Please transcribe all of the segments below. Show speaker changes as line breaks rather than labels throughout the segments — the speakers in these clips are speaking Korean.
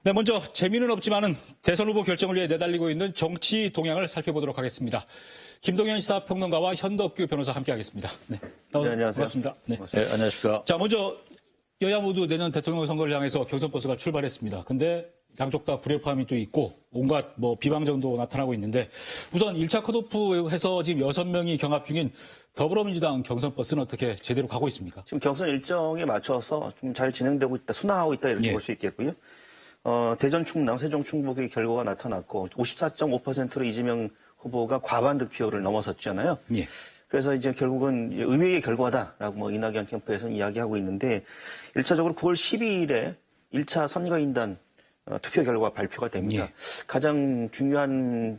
네, 먼저 재미는 없지만은 대선 후보 결정을 위해 내달리고 있는 정치 동향을 살펴보도록 하겠습니다. 김동연 시사평론가와 현덕규 변호사 함께하겠습니다. 네,
안녕하세요.
반갑습니다. 네.
네, 안녕하십니까.
자, 먼저 여야 모두 내년 대통령 선거를 향해서 경선 버스가 출발했습니다. 근데 양쪽 다 불협화음이 또 있고 온갖 비방정도 나타나고 있는데 우선 1차 컷오프에서 지금 6명이 경합 중인 더불어민주당 경선 버스는 어떻게 제대로 가고 있습니까?
지금 경선 일정에 맞춰서 좀 잘 진행되고 있다, 순항하고 있다 이렇게
예.
볼 수 있겠고요. 대전 충남, 세종 충북의 결과가 나타났고 54.5%로 이재명 후보가 과반 득표를 넘어섰잖아요.
예.
그래서 이제 결국은 의외의 결과다라고 이낙연 캠프에서는 이야기하고 있는데 1차적으로 9월 12일에 1차 선거인단 투표 결과 발표가 됩니다.
예.
가장 중요한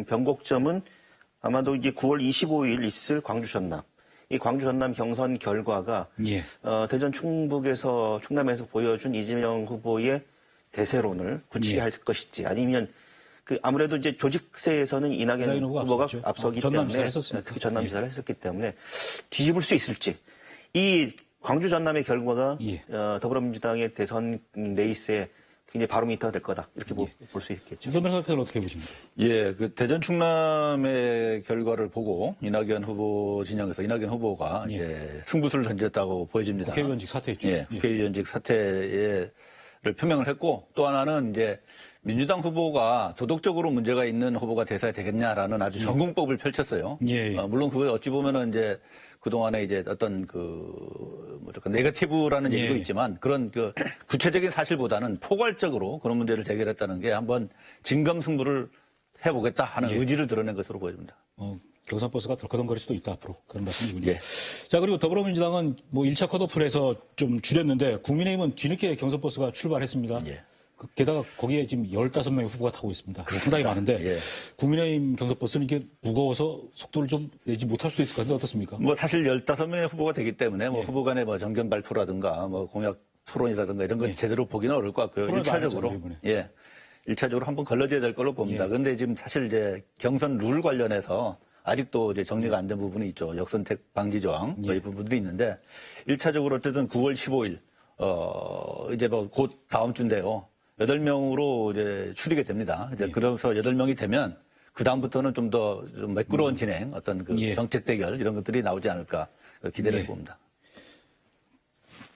변곡점은 아마도 이제 9월 25일 있을 광주 전남. 이 광주 전남 경선 결과가
예.
대전 충남에서 보여준 이재명 후보의 대세론을 굳히게
예.
할 것인지 아니면 아무래도 이제 조직세에서는 이낙연 후보가 앞서기 때문에 특히 전남지사를 했었기 때문에 뒤집을 수 있을지 이 광주 전남의 결과가
예.
더불어민주당의 대선 레이스에 굉장히 바로미터가 될 거다 이렇게 볼 수 있겠죠.
현 변호사께서는 어떻게 보십니까?
예, 대전 충남의 결과를 보고 이낙연 후보 진영에서 이낙연 후보가
예.
이제 승부수를 던졌다고 보여집니다.
국회의원직 사퇴했죠.
예, 국회의원직 사퇴를 표명을 했고 또 하나는 이제 민주당 후보가 도덕적으로 문제가 있는 후보가 돼서야 되겠냐라는 아주 전공법을 펼쳤어요.
예.
물론 그거 어찌 보면은 이제 그동안에 이제 어떤 네거티브라는
예.
얘기도 있지만 그런 구체적인 사실보다는 포괄적으로 그런 문제를 제기했다는 게 한번 진검승부를 해보겠다 하는
예.
의지를 드러낸 것으로 보여집니다.
경선 버스가 덜커덩거릴 수도 있다 앞으로 그런 말씀이군요.
예.
자, 그리고 더불어민주당은 1차 컷오프를 해서 좀 줄였는데 국민의힘은 뒤늦게 경선 버스가 출발했습니다.
예.
게다가 거기에 지금 15명의 후보가 타고 있습니다. 상당히 많은데
예.
국민의힘 경선 버스는 이게 무거워서 속도를 좀 내지 못할 수도 있을 것 같은데 어떻습니까?
사실 15명의 후보가 되기 때문에
예.
후보 간의 정견 발표라든가 공약 토론이라든가 이런 건 제대로 보기는 어려울 것 같고요.
토론을 안
1차적으로.
했잖아요, 이번에.
예. 1차적으로 한번 걸러져야 될 걸로 봅니다.
예.
그런데 지금 사실 이제 경선 룰 관련해서 아직도 이제 정리가 안 된 부분이 있죠. 역선택 방지 조항 이 부분들이 있는데 1차적으로 어쨌든 9월 15일 이제 곧 다음 주인데요. 8명으로 이제 줄이게 됩니다. 이제 그래서 8명이 되면 그다음부터는 좀 더 매끄러운 진행, 어떤
예.
정책 대결 이런 것들이 나오지 않을까 기대를
예.
해봅니다.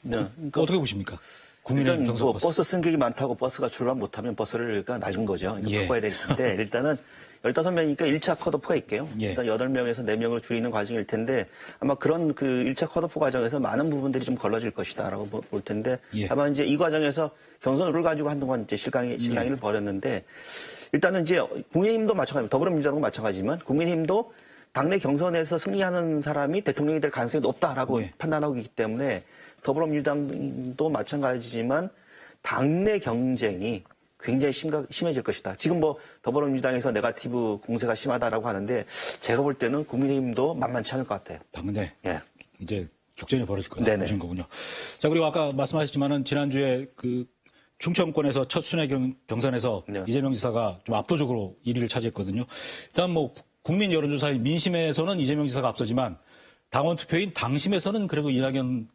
네.
어떻게 보십니까? 국민의힘
일단
경선 버스.
버스 승객이 많다고 버스가 출발 못하면 버스를 낮은 거죠. 이거
예.
바꿔야 될 텐데 일단은 15명이니까 1차 컷오프가 있게요.
예.
일단 8명에서 4명으로 줄이는 과정일 텐데 아마 그런 1차 컷오프 과정에서 많은 부분들이 좀 걸러질 것이다라고 볼 텐데
예.
다만 이제 이 과정에서 경선 룰을 가지고 한동안 이제 실랑이를 벌였는데 일단은 이제 국민의힘도 마찬가지고 더불어민주당도 마찬가지지만 국민의힘도 당내 경선에서 승리하는 사람이 대통령이 될 가능성이 높다라고
예.
판단하고 있기 때문에 더불어민주당도 마찬가지지만 당내 경쟁이 굉장히 심해질 것이다. 지금 더불어민주당에서 네거티브 공세가 심하다라고 하는데 제가 볼 때는 국민의힘도 만만치 않을 것 같아요.
당내
예.
이제 격전이 벌어질 거다
네네.
보신 거군요. 자, 그리고 아까 말씀하셨지만은 지난주에 충청권에서 첫 순회 경선에서
네.
이재명 지사가 좀 압도적으로 1위를 차지했거든요. 일단 국민 여론조사의 민심에서는 이재명 지사가 앞서지만 당원 투표인 당심에서는 그래도 이낙연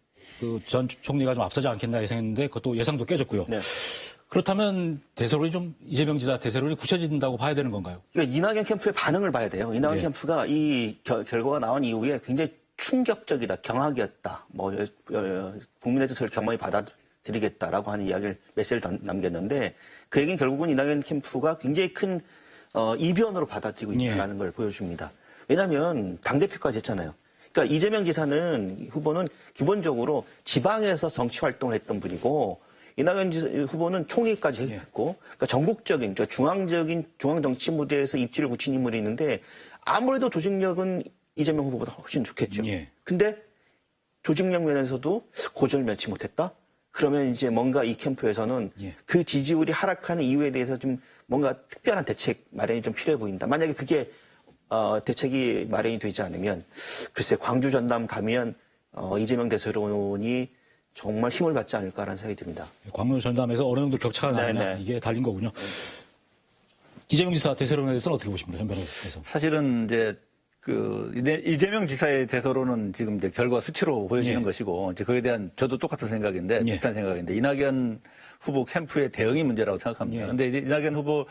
전 총리가 좀 앞서지 않겠나 예상했는데 그것도 예상도 깨졌고요.
네.
그렇다면 대세론이 좀 이재명 지사 대세론이 굳혀진다고 봐야 되는 건가요?
그러니까 이낙연 캠프의 반응을 봐야 돼요. 이낙연
예.
캠프가 이 결과가 나온 이후에 굉장히 충격적이다, 경악이었다. 국민의 뜻을 겸허히 받아들이겠다라고 하는 이야기를 메시지를 남겼는데 그 얘기는 결국은 이낙연 캠프가 굉장히 큰 이변으로 받아들이고 있다는 걸 보여줍니다. 왜냐하면 당대표까지 했잖아요. 그러니까 이재명 지사는 후보는 기본적으로 지방에서 정치 활동을 했던 분이고 이낙연 후보는 총리까지 했고 그러니까 전국적인 그러니까 중앙 정치 무대에서 입지를 굳힌 인물이 있는데 아무래도 조직력은 이재명 후보보다 훨씬 좋겠죠.
예.
근데 조직력 면에서도 고전을 면치 못했다? 그러면 이제 뭔가 이 캠프에서는
예.
그 지지율이 하락하는 이유에 대해서 좀 뭔가 특별한 대책 마련이 좀 필요해 보인다. 만약에 그게 대책이 마련이 되지 않으면 글쎄 광주 전남 가면 이재명 대세론이 정말 힘을 받지 않을까라는 생각이 듭니다.
광주 전담에서 어느 정도 격차가 나느냐
네네.
이게 달린 거군요. 이재명 지사 대세론에 대해서는 어떻게 보십니까? 현 변호사께서.
사실은 이제 이재명 지사의 대서로는 지금 이제 결과 수치로 보여지는
예.
것이고, 이제 그에 대한 저도 똑같은 생각인데,
예.
비슷한 생각인데, 이낙연 후보 캠프의 대응이 문제라고 생각합니다.
예.
근데 이낙연 후보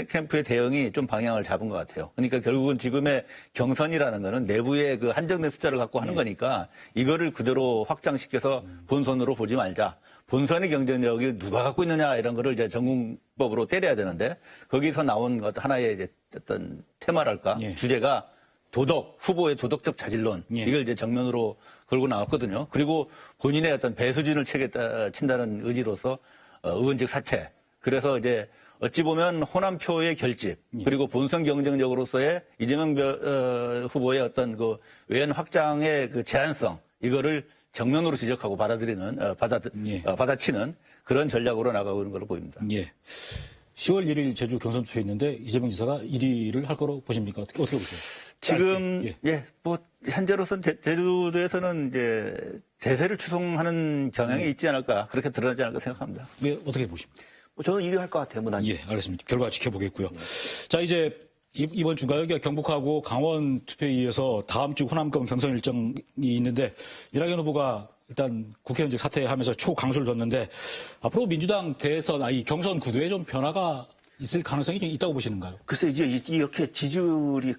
캠프의 대응이 좀 방향을 잡은 것 같아요. 그러니까 결국은 지금의 경선이라는 거는 내부의 그 한정된 숫자를 갖고 하는 거니까 이거를 그대로 확장시켜서 본선으로 보지 말자. 본선의 경쟁력이 누가 갖고 있느냐 이런 거를 이제 전공법으로 때려야 되는데 거기서 나온 하나의 이제 어떤 테마랄까
예.
주제가 후보의 도덕적 자질론
예.
이걸 이제 정면으로 걸고 나왔거든요. 그리고 본인의 어떤 배수진을 친다는 의지로서 의원직 사퇴. 그래서 이제 어찌 보면 호남표의 결집 그리고 본선 경쟁력으로서의 이재명 후보의 어떤 그 외연 확장의 그 제한성 이거를 정면으로 지적하고 받아치는 그런 전략으로 나가고 있는 걸로 보입니다.
예. 10월 1일 제주 경선 투표 있는데 이재명 지사가 1위를 할 거로 보십니까? 어떻게 보세요?
지금
짧게.
현재로서는 제주도에서는 이제 대세를 추송하는 경향이 있지 않을까 그렇게 드러나지 않을까 생각합니다.
예, 어떻게 보십니까?
저는 1위 할 것 같아요, 무난히.
예, 알겠습니다. 결과 지켜보겠고요. 자, 이제 이번 주가 여기가 경북하고 강원 투표에 이어서 다음 주 호남권 경선 일정이 있는데 이낙연 후보가 일단 국회의원직 사퇴하면서 초강수를 뒀는데 앞으로 민주당 대선, 이 경선 구도에 좀 변화가 있을 가능성이 좀 있다고 보시는가요?
글쎄 이제 이렇게 지지율이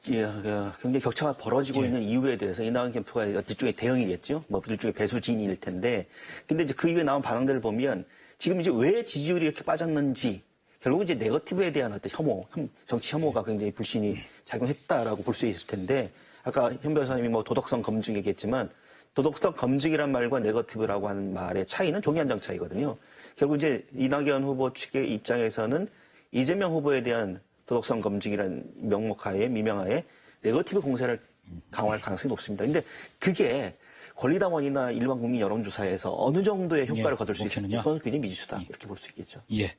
굉장히 격차가 벌어지고
예.
있는 이유에 대해서 이낙연 캠프가 일종의 대응이겠죠. 뭐 일종의 배수진일 텐데. 근데 이제 그 이후에 나온 반응들을 보면 지금 이제 왜 지지율이 이렇게 빠졌는지 결국 이제 네거티브에 대한 어떤 혐오, 정치 혐오가 굉장히 불신이 작용했다라고 볼 수 있을 텐데 아까 현 변호사님이 뭐 도덕성 검증 얘기했지만 도덕성 검증이란 말과 네거티브라고 하는 말의 차이는 종이 한 장 차이거든요. 결국 이제 이낙연 후보 측의 입장에서는 이재명 후보에 대한 도덕성 검증이라는 명목하에 미명하에 네거티브 공세를 강화할 가능성이 높습니다. 근데 그게 권리당원이나 일반 국민 여론조사에서 어느 정도의 효과를 거둘 수 있을지
먹히느냐?
그건 굉장히 미지수다 이렇게 볼 수 있겠죠.
예.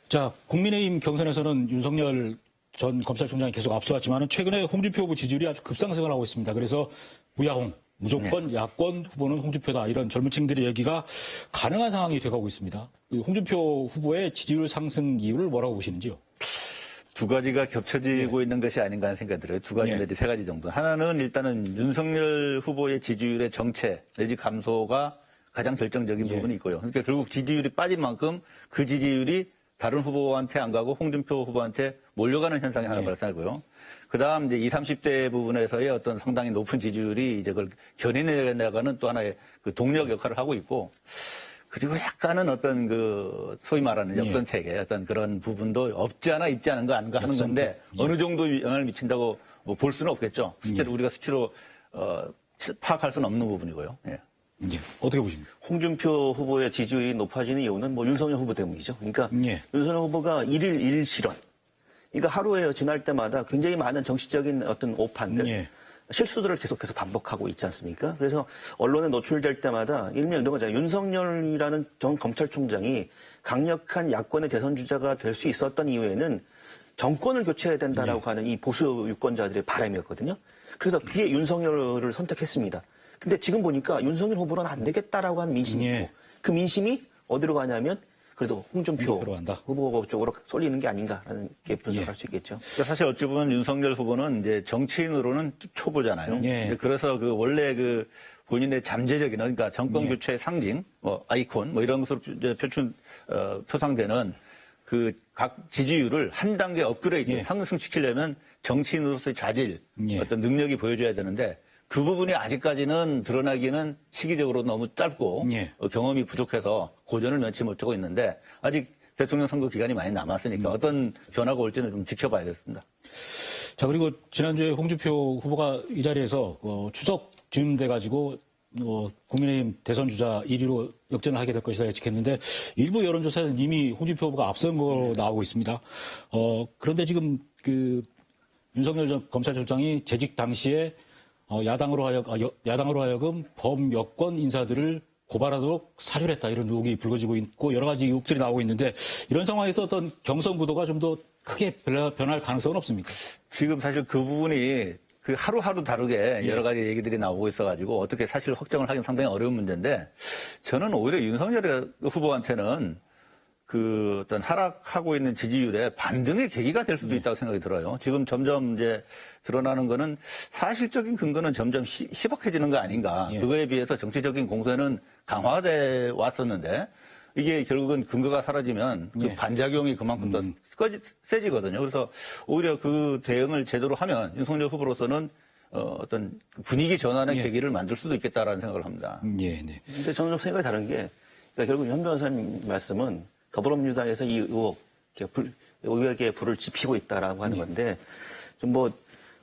자, 국민의힘 경선에서는 윤석열 전 검찰총장이 계속 앞서왔지만은 최근에 홍준표 후보 지지율이 아주 급상승을 하고 있습니다. 그래서 무야홍, 무조건 야권 후보는 홍준표다. 이런 젊은 층들의 얘기가 가능한 상황이 돼가고 있습니다. 그 홍준표 후보의 지지율 상승 이유를 뭐라고 보시는지요?
두 가지가 겹쳐지고 있는 것이 아닌가 하는 생각이 들어요. 두 가지
예.
내지 세 가지 정도. 하나는 일단은 윤석열 후보의 지지율의 정체 내지 감소가 가장 결정적인 부분이 있고요. 그러니까 결국 지지율이 빠진 만큼 그 지지율이 다른 후보한테 안 가고 홍준표 후보한테 몰려가는 현상이 하나 발생하고요. 그다음 이제 20, 30대 부분에서의 어떤 상당히 높은 지지율이 이제 그걸 견인해 나가는 또 하나의 그 동력 역할을 하고 있고 그리고 약간은 어떤 그 소위 말하는 역선택의 어떤 그런 부분도 없지 않아 있지 않은 거 아닌가 하는 건데 어느 정도 영향을 미친다고 뭐 볼 수는 없겠죠. 실제로 우리가 수치로 파악할 수는 없는 부분이고요. 예.
예. 어떻게 보십니까?
홍준표 후보의 지지율이 높아지는 이유는 뭐 윤석열 후보 때문이죠. 그러니까
예.
윤석열 후보가 일일 일실현. 그러니까 하루에 지날 때마다 굉장히 많은 정치적인 어떤 오판들,
예.
실수들을 계속해서 반복하고 있지 않습니까? 그래서 언론에 노출될 때마다 일명 이런 거잖아요. 윤석열이라는 전 검찰총장이 강력한 야권의 대선 주자가 될 수 있었던 이유에는 정권을 교체해야 된다라고 하는 이 보수 유권자들의 바람이었거든요. 그래서 그게 윤석열을 선택했습니다. 근데 지금 보니까 윤석열 후보로는 안 되겠다라고 하는 민심이 있고
예.
그 민심이 어디로 가냐면 그래도 홍준표
홍준표로 간다.
후보 쪽으로 쏠리는 게 아닌가라는 게 분석할 수 있겠죠.
그러니까 사실 어찌 보면 윤석열 후보는 이제 정치인으로는 초보잖아요.
예.
이제 그래서 그 원래 그 본인의 잠재적인 그러니까 정권 교체의 상징, 뭐 아이콘, 뭐 이런 것으로 표상되는 그 각 지지율을 한 단계 업그레이드 상승시키려면 정치인으로서의 자질, 어떤 능력이 보여줘야 되는데 그 부분이 아직까지는 드러나기는 시기적으로 너무 짧고 경험이 부족해서 고전을 면치 못하고 있는데 아직 대통령 선거 기간이 많이 남았으니까 어떤 변화가 올지는 좀 지켜봐야겠습니다.
자, 그리고 지난주에 홍준표 후보가 이 자리에서 추석 즈음 돼가지고 국민의힘 대선 주자 1위로 역전을 하게 될 것이다 예측했는데 일부 여론조사에는 이미 홍준표 후보가 앞선 거로 나오고 있습니다. 그런데 지금 그 윤석열 전 검찰총장이 재직 당시에 야당으로 하여금 범여권 인사들을 고발하도록 사주했다 이런 의혹이 불거지고 있고 여러 가지 의혹들이 나오고 있는데 이런 상황에서 어떤 경선 구도가 좀 더 크게 변할 가능성은 없습니까?
지금 사실 그 부분이 그 하루하루 다르게 여러 가지 얘기들이 나오고 있어가지고 어떻게 사실 확정을 하긴 상당히 어려운 문제인데 저는 오히려 윤석열 후보한테는 그 어떤 하락하고 있는 지지율에 반등의 계기가 될 수도 있다고 생각이 들어요. 지금 점점 이제 드러나는 거는 사실적인 근거는 점점 희박해지는 거 아닌가.
예.
그거에 비해서 정치적인 공세는 강화돼 왔었는데 이게 결국은 근거가 사라지면 그
예.
반작용이 그만큼 더 세지거든요. 그래서 오히려 그 대응을 제대로 하면 윤석열 후보로서는 어떤 분위기 전환의
예.
계기를 만들 수도 있겠다라는 생각을 합니다.
예, 네.
근데 저는 좀 생각이 다른 게, 그러니까 결국 현 변호사님 말씀은 더불어민주당에서 이 의혹에 불을 지피고 있다라고 하는 건데, 좀 뭐,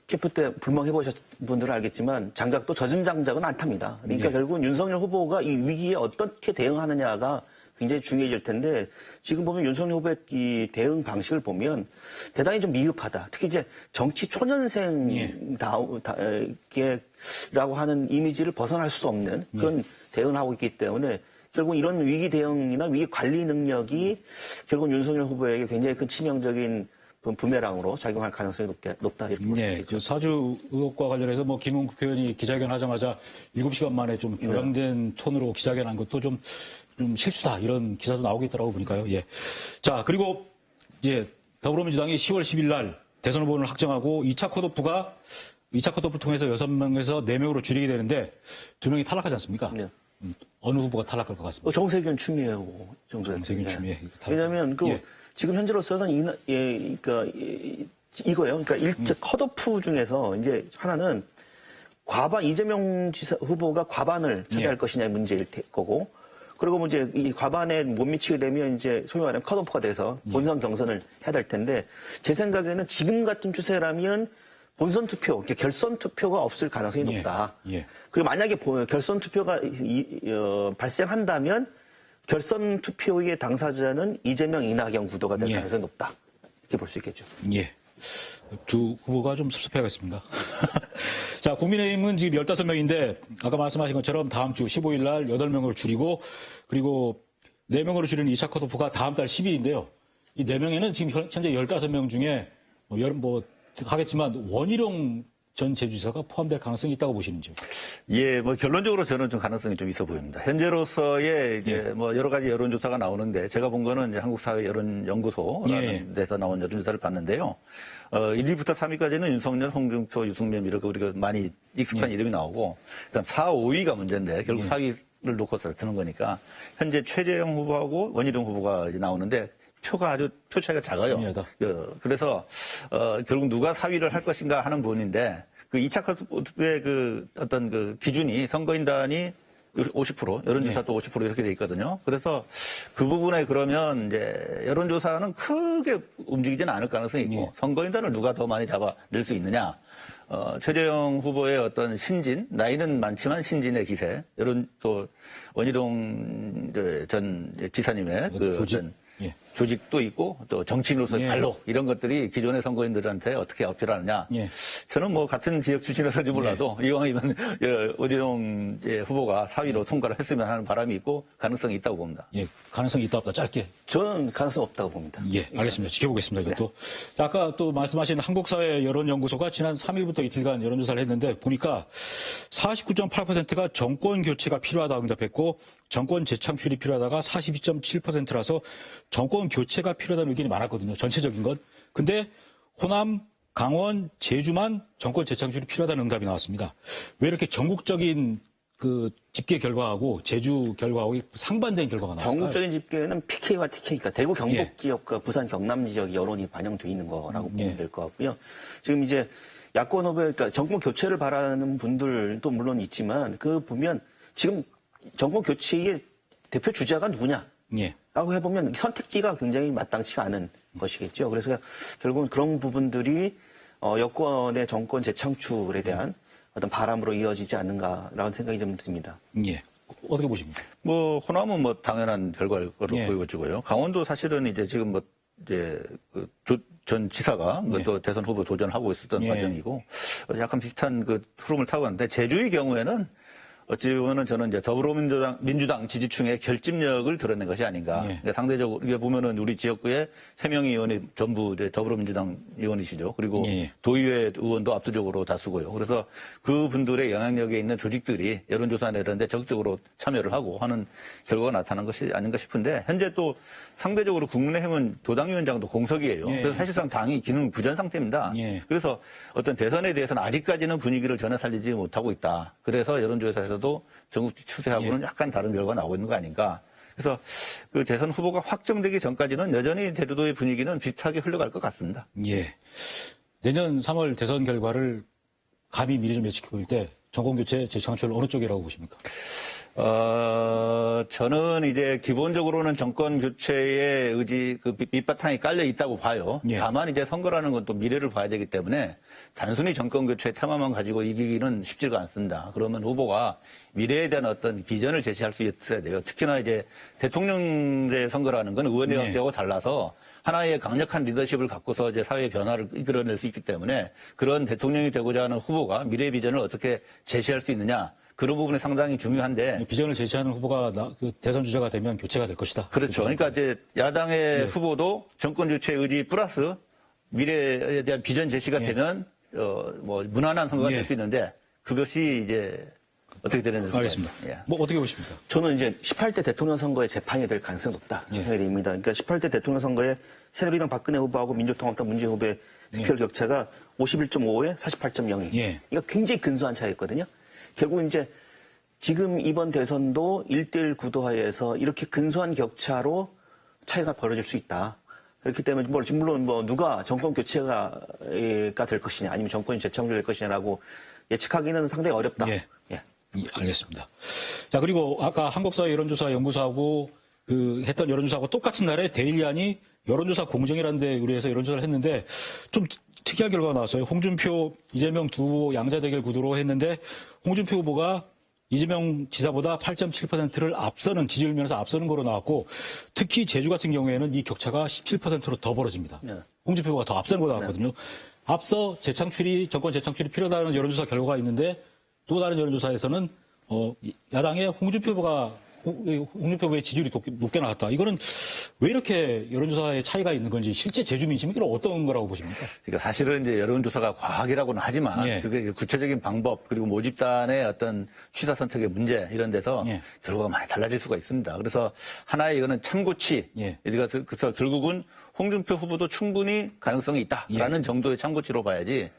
캠프 때 불멍해보셨 분들은 알겠지만, 장작도 젖은 장작은 않답니다. 그러니까
예.
결국은 윤석열 후보가 이 위기에 어떻게 대응하느냐가 굉장히 중요해질 텐데, 지금 보면 윤석열 후보의 이 대응 방식을 보면 대단히 좀 미흡하다. 특히 이제 정치 초년생라고 하는 이미지를 벗어날 수 없는 그런 대응을 하고 있기 때문에 결국 이런 위기 대응이나 위기 관리 능력이 결국 윤석열 후보에게 굉장히 큰 치명적인 부메랑으로 작용할 가능성이 높다 이렇게 볼 수
네,
있겠죠.
그 사주 의혹과 관련해서 뭐 김웅 국회의원이 기자회견 하자마자 7시간 만에 좀 격앙된 톤으로 기자회견한 것도 좀 실수다 이런 기사도 나오고 있더라고 보니까요. 예. 자, 그리고 이제 더불어민주당이 10월 10일 날 대선 후보를 확정하고 2차 컷오프 통해서 6명에서 4명으로 줄이게 되는데 2명이 탈락하지 않습니까?
네.
어느 후보가 탈락할 것 같습니다.
정세균 추미애고
정세균 추미애.
왜냐하면 그
예.
지금 현재로서는 그러니까 이거예요. 그러니까 컷오프 중에서 이제 하나는 과반 이재명 지사 후보가 과반을 차지할
예.
것이냐의 문제일 거고, 그리고 뭐 이제 이 과반에 못 미치게 되면 이제 소위 말하는 컷오프가 돼서 본선 경선을 해야 될 텐데, 제 생각에는 지금 같은 추세라면 본선 투표, 이렇게 결선 투표가 없을 가능성이
예.
높다.
예.
그리고 만약에 결선 투표가 발생한다면 결선 투표의 당사자는 이재명, 이낙연 구도가 될
예.
가능성이 높다. 이렇게 볼 수 있겠죠.
예. 두 후보가 좀 섭섭해하겠습니다. 자, 국민의힘은 지금 15명인데, 아까 말씀하신 것처럼 다음 주 15일 날 8명으로 줄이고, 그리고 4명으로 줄이는 2차 컷오프가 다음 달 10일인데요. 이 4명에는 지금 현재 15명 중에, 하겠지만, 원희룡 전 제주지사가 포함될 가능성이 있다고 보시는지요?
예, 뭐 결론적으로 저는 좀 가능성이 좀 있어 보입니다. 현재로서의 이제
예.
뭐 여러 가지 여론조사가 나오는데 제가 본 거는 이제 한국사회여론연구소라는
예.
데서 나온 여론조사를 봤는데요. 1위부터 3위까지는 윤석열, 홍준표, 유승민 이렇게 우리가 많이 익숙한 이름이 나오고, 그다음 4, 5위가 문제인데 결국 4위를 놓고서 드는 거니까 현재 최재형 후보하고 원희룡 후보가 이제 나오는데 표가 표 차이가 작아요. 그래서 결국 누가 4위를 할 것인가 하는 부분인데 그 2차 컷오프의 그 어떤 그 기준이 선거인단이 50%, 여론조사도 50% 이렇게 돼 있거든요. 그래서 그 부분에 그러면 이제 여론조사는 크게 움직이지는 않을 가능성이 있고 선거인단을 누가 더 많이 잡아낼 수 있느냐. 최재형 후보의 어떤 신진, 나이는 많지만 신진의 기세, 또 원희룡 전 지사님의 그
조직.
어떤 조직도 있고 또 정치인으로서의 발로 이런 것들이 기존의 선거인들한테 어떻게 어필하느냐. 저는 뭐 같은 지역 출신이라서 몰라도 이왕이면 원희룡 후보가 4위로 통과를 했으면 하는 바람이 있고 가능성이 있다고 봅니다.
예, 가능성이 있다 없다 짧게.
저는 가능성 없다고 봅니다.
예, 알겠습니다. 지켜보겠습니다. 이것도. 자, 아까 또 말씀하신 한국사회여론연구소가 지난 3일부터 이틀간 여론조사를 했는데 보니까 49.8%가 정권 교체가 필요하다고 응답했고 정권 재창출이 필요하다가 42.7%라서 정권 교체가 필요하다는 의견이 많았거든요. 전체적인 건. 근데 호남, 강원, 제주만 정권 재창출이 필요하다는 응답이 나왔습니다. 왜 이렇게 전국적인 그 집계 결과하고 제주 결과하고 상반된 결과가 나왔을까요?
전국적인 집계는 PK와 TK니까 대구 경북
예.
지역과 부산 경남 지역 여론이 반영돼 있는 거라고 보면 될 것 같고요. 지금 이제 야권 후보, 그러니까 정권 교체를 바라는 분들도 물론 있지만 그 보면 지금 정권 교체의 대표 주자가 누구냐?
예.
라고 해보면 선택지가 굉장히 마땅치가 않은 것이겠죠. 그래서 결국은 그런 부분들이 여권의 정권 재창출에 대한 어떤 바람으로 이어지지 않는가라는 생각이 좀 듭니다.
예. 어떻게 보십니까?
뭐 호남은 뭐 당연한 결과를
예.
보여주고요. 강원도 사실은 이제 지금 뭐 이제 그 전 지사가 또 대선 후보 도전하고 있었던 과정이고 약간 비슷한 그 흐름을 타고 갔는데 제주의 경우에는 어찌 보면은 저는 이제 더불어민주당 지지층의 결집력을 드러낸 것이 아닌가.
예.
그러니까 상대적으로 이게 보면은 우리 지역구에 3명의 의원이 전부 이제 더불어민주당 의원이시죠. 그리고
예.
도의회 의원도 압도적으로 다수고요. 그래서 그 분들의 영향력에 있는 조직들이 여론조사 내는데 적극적으로 참여를 하고 하는 결과가 나타난 것이 아닌가 싶은데 현재 또 상대적으로 국민의힘은 도당위원장도 공석이에요.
예.
그래서 사실상 당이 기능 부전 상태입니다.
예.
그래서 어떤 대선에 대해서는 아직까지는 분위기를 전혀 살리지 못하고 있다. 그래서 여론조사에서도 전국지 추세하고는
예.
약간 다른 결과가 나오고 있는 거 아닌가. 그래서 그 대선 후보가 확정되기 전까지는 여전히 제주도의 분위기는 비슷하게 흘러갈 것 같습니다.
예. 내년 3월 대선 결과를 감히 미리 좀 예측해 볼 때 정권교체, 재창출 어느 쪽이라고 보십니까?
저는 이제 기본적으로는 정권 교체의 의지, 그 밑바탕이 깔려 있다고 봐요.
예.
다만 이제 선거라는 건 또 미래를 봐야 되기 때문에 단순히 정권 교체 테마만 가지고 이기기는 쉽지가 않습니다. 그러면 후보가 미래에 대한 어떤 비전을 제시할 수 있어야 돼요. 특히나 이제 대통령제 선거라는 건 의원의
예.
형태하고 달라서 하나의 강력한 리더십을 갖고서 이제 사회 변화를 이끌어낼 수 있기 때문에 그런 대통령이 되고자 하는 후보가 미래 비전을 어떻게 제시할 수 있느냐. 그런 부분이 상당히 중요한데.
비전을 제시하는 후보가 그 대선 주자가 되면 교체가 될 것이다.
그렇죠. 그러니까 이제 야당의 후보도 정권 교체 의지 플러스 미래에 대한 비전 제시가 되면 뭐 무난한 선거가 될 수 있는데 그것이 이제 어떻게 되는지
알겠습니다.
예.
뭐 어떻게 보십니까?
저는 이제 18대 대통령 선거에 재판이 될 가능성이 높다
예.
생각이 됩니다. 그러니까 18대 대통령 선거에 새누리당 박근혜 후보하고 민주통합당 문재인 후보의 득票격차가 51.5에 48.02.
예.
이거 굉장히 근소한 차이였거든요. 결국 이제 지금 이번 대선도 1대1 구도하에서 이렇게 근소한 격차로 차이가 벌어질 수 있다. 그렇기 때문에 물론 뭐 누가 정권 교체가 될 것이냐 아니면 정권이 재창출될 것이냐라고 예측하기는 상당히 어렵다.
예.
예.
알겠습니다. 자, 그리고 아까 한국사회 여론조사 연구소하고 했던 여론조사하고 똑같은 날에 데일리안이 여론조사 공정이라는 데 의뢰해서 여론조사를 했는데 좀 특이한 결과가 나왔어요. 홍준표, 이재명 두 후보 양자 대결 구도로 했는데 홍준표 후보가 이재명 지사보다 8.7%를 앞서는 지지율 면에서 앞서는 거로 나왔고 특히 제주 같은 경우에는 이 격차가 17%로 더 벌어집니다.
네.
홍준표 후보가 더 앞서는 거로 나왔거든요. 앞서 정권 재창출이 필요하다는 여론조사 결과가 있는데 또 다른 여론조사에서는 야당의 홍준표 후보의 지지율이 높게 나왔다. 이거는 왜 이렇게 여론조사의 차이가 있는 건지 실제 제주 민심이 이건 어떤 거라고 보십니까?
그러니까 사실은 이제 여론조사가 과학이라고는 하지만
예.
그게 구체적인 방법 그리고 모집단의 어떤 취사 선택의 문제 이런 데서
예.
결과가 많이 달라질 수가 있습니다. 그래서 하나의 이거는 참고치.
예.
그래서 결국은 홍준표 후보도 충분히 가능성이 있다라는 정도의 참고치로 봐야지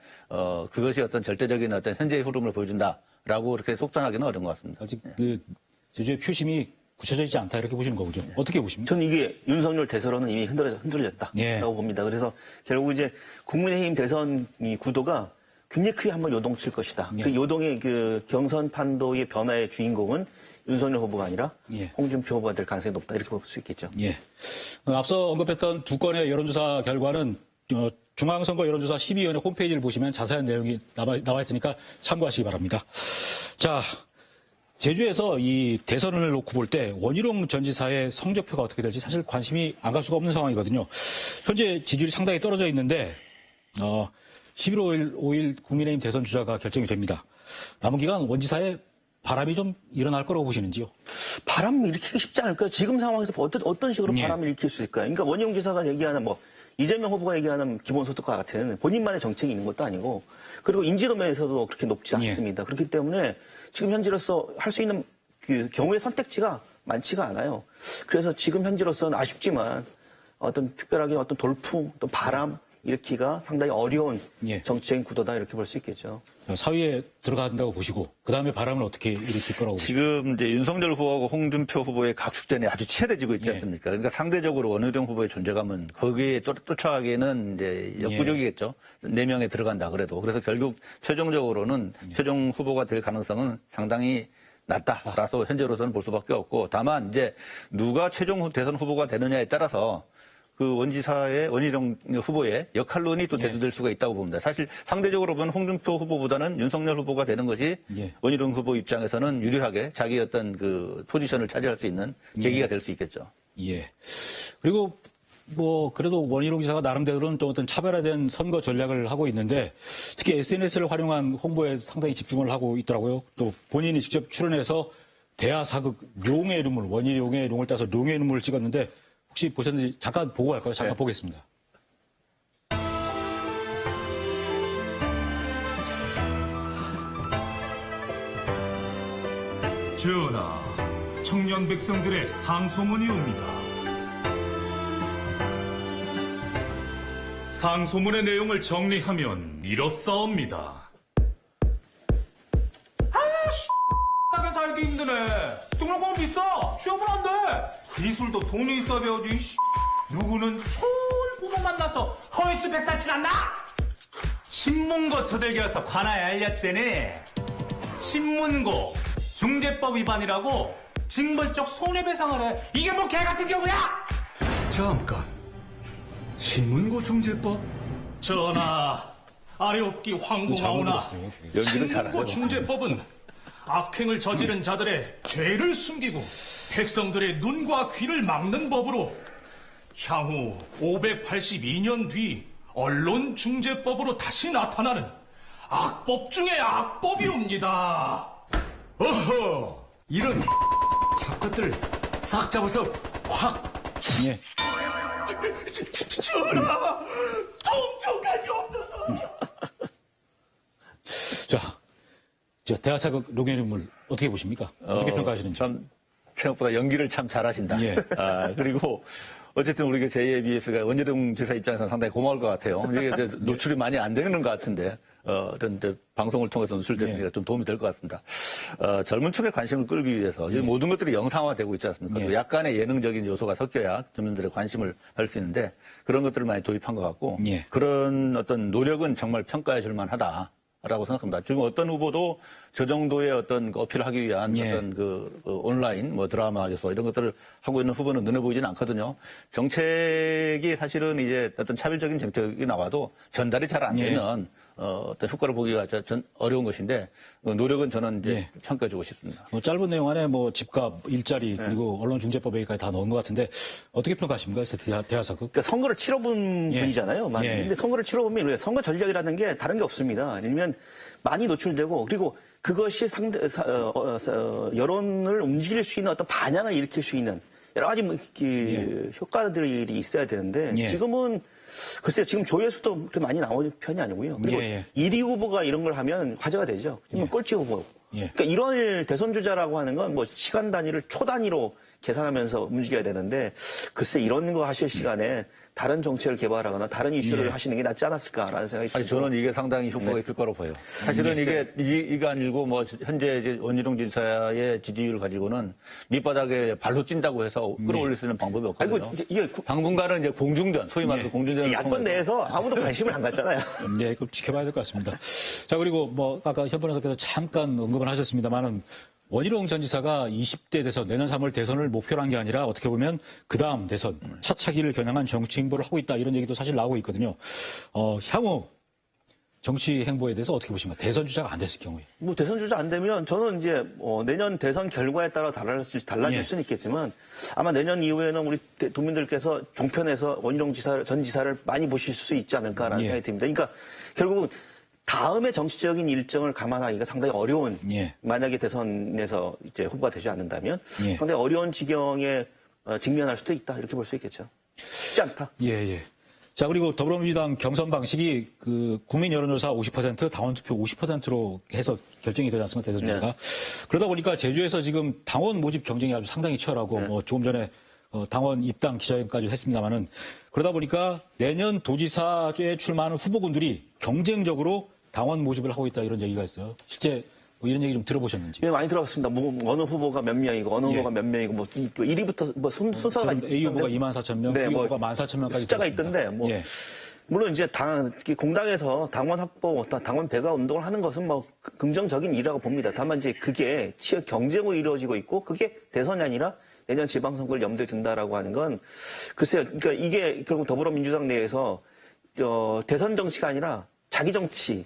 그것이 어떤 절대적인 어떤 현재의 흐름을 보여준다라고 이렇게 속단하기는 어려운 것 같습니다.
아직 그 제주의 표심이 굳혀지지 않다 이렇게 보시는 거죠. 어떻게 보십니까?
저는 이게 윤석열 대선론은 이미 흔들어졌다라고
예.
봅니다. 그래서 결국 이제 국민의힘 대선 이 구도가 굉장히 크게 한번 요동칠 것이다.
예.
그 요동의 그 경선 판도의 변화의 주인공은 윤석열 후보가 아니라
예.
홍준표 후보가 될 가능성이 높다 이렇게 볼 수 있겠죠.
예. 앞서 언급했던 두 건의 여론조사 결과는 중앙선거 여론조사 12위원회 홈페이지를 보시면 자세한 내용이 나와 있으니까 참고하시기 바랍니다. 자, 제주에서 이 대선을 놓고 볼 때 원희룡 전 지사의 성적표가 어떻게 될지 사실 관심이 안 갈 수가 없는 상황이거든요. 현재 지지율이 상당히 떨어져 있는데 11월 5일 국민의힘 대선 주자가 결정이 됩니다. 남은 기간 원 지사의 바람이 좀 일어날 거라고 보시는지요?
바람 일으키기 쉽지 않을까요? 지금 상황에서 어떤 식으로
예.
바람을 일으킬 수 있을까요? 그러니까 원희룡 지사가 얘기하는 뭐 이재명 후보가 얘기하는 기본소득과 같은 본인만의 정책이 있는 것도 아니고 그리고 인지도 면에서도 그렇게 높지
예.
않습니다. 그렇기 때문에 지금 현재로서 할 수 있는 그 경우의 선택지가 많지가 않아요. 그래서 지금 현재로서는 아쉽지만 어떤 특별하게 어떤 돌풍, 또 바람 일으키기가 상당히 어려운
예.
정치적인 구도다 이렇게 볼 수 있겠죠.
사위에 들어간다고 보시고 그다음에 바람을 어떻게 일으킬 거라고 보시고
지금 이제 윤석열 후보하고 홍준표 후보의 각축전이 아주 치열해지고 있지
예.
않습니까? 그러니까 상대적으로 원희룡 후보의 존재감은 거기에 쫓아가기에는 이제 역부족이겠죠. 4명에 들어간다 그래도. 그래서 결국 최종적으로는 최종 후보가 될 가능성은 상당히 낮다라서 현재로서는 볼 수밖에 없고 다만 이제 누가 최종 대선 후보가 되느냐에 따라서 그 원희룡 후보의 역할론이 또 대두될 수가 있다고 봅니다. 사실 상대적으로 보면 홍준표 후보보다는 윤석열 후보가 되는 것이
예.
원희룡 후보 입장에서는 유리하게 자기 어떤 그 포지션을 차지할 수 있는 계기가 될 수 있겠죠.
예. 그리고 뭐 그래도 원희룡 지사가 나름대로는 좀 어떤 차별화된 선거 전략을 하고 있는데 특히 SNS를 활용한 홍보에 상당히 집중을 하고 있더라고요. 또 본인이 직접 출연해서 대하 사극 룡의 이름을 원희룡의 룡을 따서 룡의 이름을 찍었는데 혹시 보셨는지 잠깐 보고 갈까요? 잠깐 보겠습니다.
전하, 청년 백성들의 상소문이 옵니다. 상소문의 내용을 정리하면 이렇사옵니다. 나게 살기 힘드네. 등록금 비싸. 취업은 안 돼. 기술도 돈이 있어야 배우지. 누구는 초보고 만나서 허위수 백사치 간다. 신문고 두들겨서 관아에 알렸더니 신문고 중재법 위반이라고 징벌적 손해배상을 해. 이게 뭐 개같은 경우야? 잠깐. 신문고 중재법? 전하, 아래옵기 황공하오나
연기는 잘하네요.
신문고 중재법은 악행을 저지른 자들의 죄를 숨기고 백성들의 눈과 귀를 막는 법으로 향후 582년 뒤 언론중재법으로 다시 나타나는 악법 중의 악법이옵니다. 어허! 이런 작것들 싹 잡아서 확!
예.
전하! 통촉하지 없어서!
자, 대하 사극 룡의 이름을 어떻게 보십니까? 어떻게 평가하시는지?
참 생각보다 연기를 참 잘하신다.
예.
그리고 어쨌든 우리 JABS가 원희룡 지사 입장에서는 상당히 고마울 것 같아요. 이게 이제 노출이 많이 안 되는 것 같은데, 어떤 이제 방송을 통해서 노출됐으니까 좀 도움이 될 것 같습니다. 젊은 층의 관심을 끌기 위해서 이 모든 것들이 영상화되고 있지 않습니까? 약간의 예능적인 요소가 섞여야 젊은들의 관심을 받을 수 있는데 그런 것들을 많이 도입한 것 같고 그런 어떤 노력은 정말 평가해 줄 만하다. 라고 생각합니다. 지금 어떤 후보도 저 정도의 어떤 어필을 하기 위한 어떤 그 온라인 뭐 드라마 요소 이런 것들을 하고 있는 후보는 눈에 보이지는 않거든요. 정책이 사실은 이제 어떤 차별적인 정책이 나와도 전달이 잘 안 되면 어떤 효과를 보기가 어려운 것인데 노력은 저는 이제 평가해주고 싶습니다.
뭐 짧은 내용 안에 뭐 집값, 일자리 그리고 언론중재법 얘기까지 다 넣은 것 같은데 어떻게 평가하십니까? 대하 사극?
그러니까 선거를 치러본 분이잖아요. 근데 선거를 치러보면 우리가 선거 전략이라는 게 다른 게 없습니다. 아니면 많이 노출되고 그리고 그것이 여론을 움직일 수 있는 어떤 반향을 일으킬 수 있는 여러 가지 효과들이 있어야 되는데 지금은 글쎄요, 지금 조회수도 그렇게 많이 나오는 편이 아니고요. 그리고 1위 후보가 이런 걸 하면 화제가 되죠. 꼴찌 후보. 그러니까 이런 대선 주자라고 하는 건 뭐 시간 단위를 초 단위로 계산하면서 움직여야 되는데 글쎄 이런 거 하실 시간에 다른 정책을 개발하거나 다른 이슈를 하시는 게 낫지 않았을까라는 생각이 들어요.
저는 이게 상당히 효과가 있을 거라고 봐요. 사실은 이게 아니고 뭐 현재 이제 원희룡 지사의 지지율 가지고는 밑바닥에 발로 찐다고 해서 끌어올릴 수 있는 방법이 없거든요.
이게
당분간은 이제 공중전, 소위 말해서 공중전을
야권 내에서 아무도 관심을 안 갖잖아요.
네, 그럼 지켜봐야 될 것 같습니다. 자, 그리고 뭐 아까 현 변호사께서 잠깐 언급을 하셨습니다만은 원희룡 전 지사가 20대 대선, 내년 3월 대선을 목표로 한 게 아니라 어떻게 보면 그 다음 대선, 차차기를 겨냥한 정치 행보를 하고 있다 이런 얘기도 사실 나오고 있거든요. 향후 정치 행보에 대해서 어떻게 보십니까? 대선 주자가 안 됐을 경우에.
뭐 대선 주자 안 되면 저는 이제 내년 대선 결과에 따라 달라질 수는 있겠지만 아마 내년 이후에는 우리 도민들께서 종편에서 원희룡 전 지사를 많이 보실 수 있지 않을까라는 생각이 듭니다. 그러니까 결국은 다음의 정치적인 일정을 감안하기가 상당히 어려운 만약에 대선에서 이제 후보가 되지 않는다면 상당히 어려운 지경에 직면할 수도 있다 이렇게 볼 수 있겠죠. 쉽지 않다.
자, 그리고 더불어민주당 경선 방식이 그 국민 여론조사 50%, 당원 투표 50%로 해서 결정이 되지 않습니까? 대선 주자가. 그러다 보니까 제주에서 지금 당원 모집 경쟁이 아주 상당히 치열하고 뭐 조금 전에 당원 입당 기자회견까지 했습니다만은 그러다 보니까 내년 도지사에 출마하는 후보군들이 경쟁적으로 당원 모집을 하고 있다 이런 얘기가 있어요. 실제 뭐 이런 얘기 좀 들어보셨는지?
네, 많이 들어봤습니다. 뭐 어느 후보가 몇 명이고 어느 후보가 몇 명이고 뭐 1위부터 뭐 순서가
A 후보가 24,000명, B 후보가 14,000명까지
숫자가 있던데 뭐 물론 이제 공당에서 당원 확보, 당원 배가 운동을 하는 것은 뭐 긍정적인 일이라고 봅니다. 다만 이제 그게 치열 경쟁으로 이루어지고 있고 그게 대선이 아니라 내년 지방선거를 염두에 둔다라고 하는 건 글쎄요. 그러니까 이게 결국 더불어민주당 내에서 대선 정치가 아니라 자기 정치의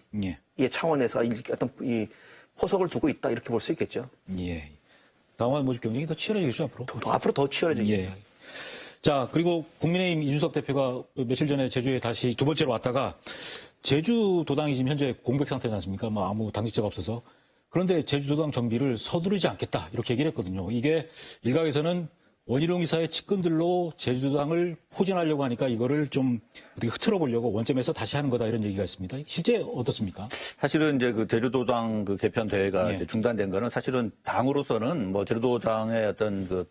차원에서 어떤 이 포석을 두고 있다 이렇게 볼 수 있겠죠.
당원 모집 경쟁이 더 치열해지겠죠 앞으로.
앞으로 더 치열해지겠죠.
자, 그리고 국민의힘 이준석 대표가 며칠 전에 제주에 다시 두 번째로 왔다가 제주도당이 지금 현재 공백 상태지 않습니까? 뭐 아무 당직자가 없어서. 그런데 제주도당 정비를 서두르지 않겠다 이렇게 얘기를 했거든요. 이게 일각에서는 원희룡 이사의 측근들로 제주도당을 포진하려고 하니까 이거를 좀 어떻게 흐트러 보려고 원점에서 다시 하는 거다 이런 얘기가 있습니다. 실제 어떻습니까?
사실은 이제 그 제주도당 그 개편 대회가
예.
이제 중단된 거는 사실은 당으로서는 뭐 제주도당의 어떤 그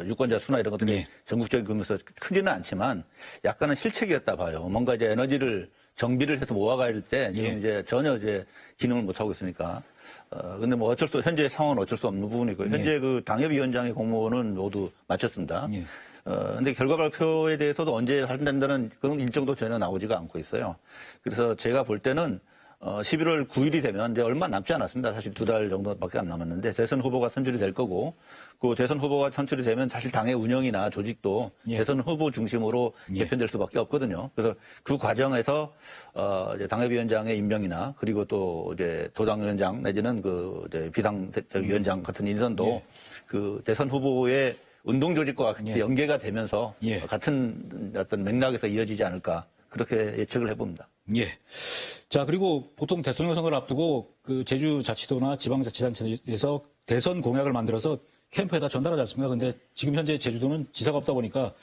유권자 수나 이런 것들이
예.
전국적인 의미에서 크지는 않지만 약간은 실책이었다 봐요. 뭔가 이제 에너지를 정비를 해서 모아가야 할 때 지금
예.
이제 전혀 이제 기능을 못 하고 있으니까. 근데 뭐 현재 상황은 어쩔 수 없는 부분이고 현재 그 당협위원장의 공무원은 모두 마쳤습니다.
예.
근데 결과 발표에 대해서도 언제 한다는 그런 일정도 전혀 나오지가 않고 있어요. 그래서 제가 볼 때는 11월 9일이 되면 이제 얼마 남지 않았습니다. 사실 2달 정도밖에 안 남았는데 대선 후보가 선출이 될 거고 그 대선 후보가 선출이 되면 사실 당의 운영이나 조직도
예.
대선 후보 중심으로
예.
개편될 수밖에 없거든요. 그래서 그 과정에서 이제 당협위원장의 임명이나 그리고 또 이제 도당위원장 내지는 그 이제 비당위원장 같은 인선도
예.
그 대선 후보의 운동 조직과 같이
예.
연계가 되면서
예.
같은 어떤 맥락에서 이어지지 않을까 그렇게 예측을 해봅니다.
예. 자, 그리고 보통 대통령 선거를 앞두고 그 제주자치도나 지방자치단체에서 대선 공약을 만들어서 캠프에다 전달하지 않습니까? 근데 지금 현재 제주도는 지사가 없다 보니까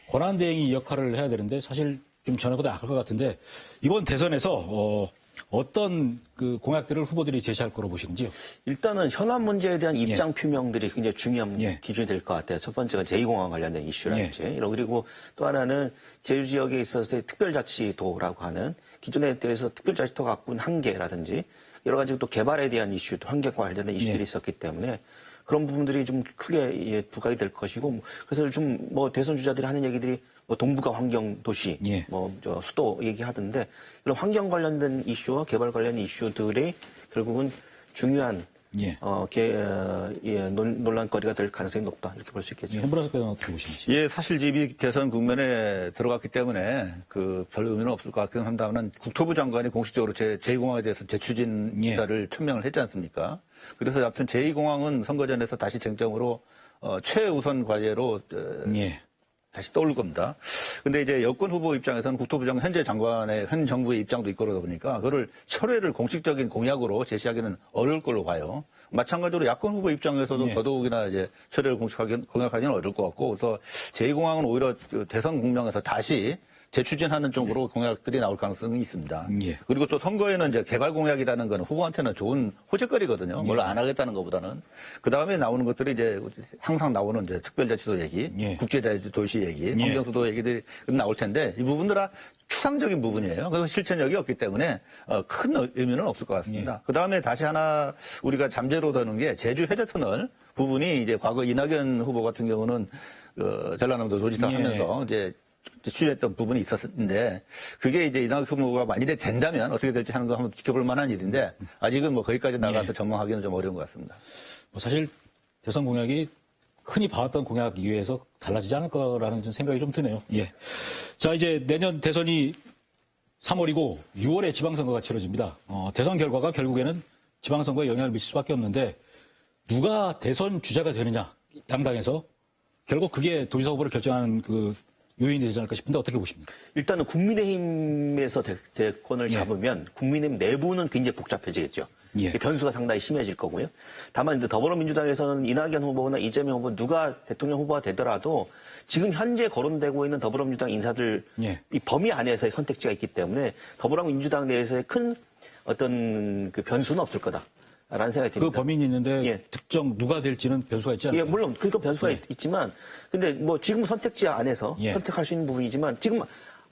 권한대행이 이 역할을 해야 되는데 사실 좀 전에보다 약할 것 같은데 이번 대선에서 어떤 그 공약들을 후보들이 제시할 거로 보시는지요?
일단은 현안 문제에 대한 입장 표명들이 굉장히 중요한
예.
기준이 될 것 같아요. 첫 번째가 제2공항 관련된 이슈라든지 그리고 또 하나는 제주 지역에 있어서의 특별자치도라고 하는 기존에 대해서 특별자치도가 갖고 있는 한계라든지 여러 가지 또 개발에 대한 이슈도 환경과 관련된 이슈들이
예.
있었기 때문에 그런 부분들이 좀 크게 부각이 될 것이고 그래서 좀 뭐 대선 주자들이 하는 얘기들이 뭐 동북아 환경 도시,
예.
뭐 저 수도 얘기하던데 이런 환경 관련된 이슈와 개발 관련 이슈들이 결국은 중요한
예.
논란거리가 될 가능성이 높다 이렇게 볼 수 있겠죠.
현분화석 배는 어떻게 보시는지?
예, 사실 이미 대선 국면에 들어갔기 때문에 그 별 의미는 없을 것 같긴 합니다만 국토부 장관이 공식적으로 제2공항에 대해서 재추진
예.
의사를 천명을 했지 않습니까? 그래서 아무튼 제2공항은 선거전에서 다시 쟁점으로 최우선 과제로
예.
다시 떠올 겁니다. 근데 이제 여권 후보 입장에서는 국토부 장관 현 정부의 입장도 있고 그러다 보니까 그거를 철회를 공식적인 공약으로 제시하기는 어려울 걸로 봐요. 마찬가지로 야권 후보 입장에서도
예.
더더욱이나 이제 철회를 공약하기는 어려울 것 같고 그래서 제2공항은 오히려 대선 국면에서 다시 재추진하는 쪽으로 공약들이 나올 가능성이 있습니다.
예.
그리고 또 선거에는 이제 개발 공약이라는 건 후보한테는 좋은 호재거리거든요. 뭘 안 하겠다는 것보다는. 그 다음에 나오는 것들이 이제 항상 나오는 이제 특별자치도 얘기,
예.
국제자치도시 얘기, 환경수도 얘기들이 나올 텐데 이 부분들은 다 추상적인 부분이에요. 그래서 실천력이 없기 때문에 큰 의미는 없을 것 같습니다. 그 다음에 다시 하나 우리가 잠재로 드는 게 제주 해저터널 부분이 이제 과거 이낙연 후보 같은 경우는 전라남도 도지사
예.
하면서 이제 추진했던 부분이 있었는데 그게 이제 이낙연 후보가 만일에 된다면 어떻게 될지 하는 거 한번 지켜볼 만한 일인데 아직은 뭐 거기까지 나가서 전망하기는 좀 어려운 것 같습니다.
뭐 사실 대선 공약이 흔히 봐왔던 공약 이외에서 달라지지 않을 거라는 생각이 좀 드네요. 예. 자, 이제 내년 대선이 3월이고 6월에 지방선거가 치러집니다. 대선 결과가 결국에는 지방선거에 영향을 미칠 수밖에 없는데 누가 대선 주자가 되느냐 양당에서 결국 그게 도지사 후보를 결정하는 그 요인이 되지 않을까 싶은데 어떻게 보십니까?
일단은 국민의힘에서 대권을 잡으면 국민의힘 내부는 굉장히 복잡해지겠죠.
예.
변수가 상당히 심해질 거고요. 다만 이제 더불어민주당에서는 이낙연 후보나 이재명 후보 누가 대통령 후보가 되더라도 지금 현재 거론되고 있는 더불어민주당 인사들
예.
이 범위 안에서의 선택지가 있기 때문에 더불어민주당 내에서의 큰 어떤 그 변수는 없을 거다라는 생각이
그
듭니다.
범인이 있는데
예.
특정 누가 될지는 변수가 있지 않을까?
예, 물론 그거 변수가
예.
있지만 근데 뭐 지금 선택지 안에서
예.
선택할 수 있는 부분이지만 지금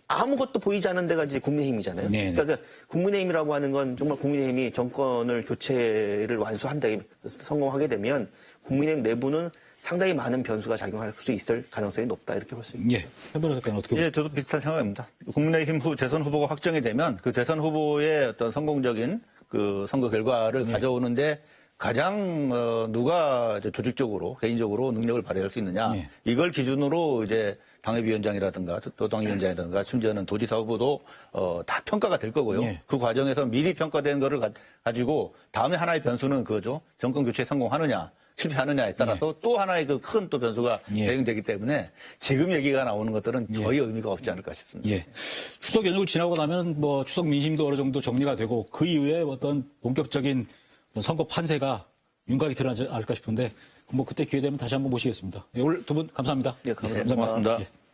아무것도 보이지 않는 데가 이제 국민의힘이잖아요.
네네.
그러니까 국민의힘이라고 하는 건 정말 국민의힘이 정권을 교체를 완수한다 성공하게 되면 국민의힘 내부는 상당히 많은 변수가 작용할 수 있을 가능성이 높다 이렇게 볼 수 있습니다.
예. 현변호 작가는 어떻게 보십니까?
예, 저도 비슷한 생각입니다. 국민의힘 대선 후보가 확정이 되면 그 대선 후보의 어떤 성공적인 그 선거 결과를 가져오는데 가장 누가 이제 조직적으로 개인적으로 능력을 발휘할 수 있느냐
예.
이걸 기준으로 이제 당협위원장이라든가 또 당위원장이라든가 심지어는 도지사 후보도 다 평가가 될 거고요.
예.
그 과정에서 미리 평가된 거를 가지고 다음에 하나의 변수는 그거죠. 정권 교체에 성공하느냐. 실패하느냐에 따라서 또 하나의 그 큰 또 변수가
예.
대응되기 때문에 지금 얘기가 나오는 것들은 거의 의미가 없지 않을까 싶습니다.
예. 추석 연휴를 지나고 나면 뭐 추석 민심도 어느 정도 정리가 되고 그 이후에 어떤 본격적인 어떤 선거 판세가 윤곽이 드러나지 않을까 싶은데 뭐 그때 기회 되면 다시 한번 모시겠습니다. 예, 오늘 두 분 감사합니다.
예, 감사합니다.
고맙습니다.
예.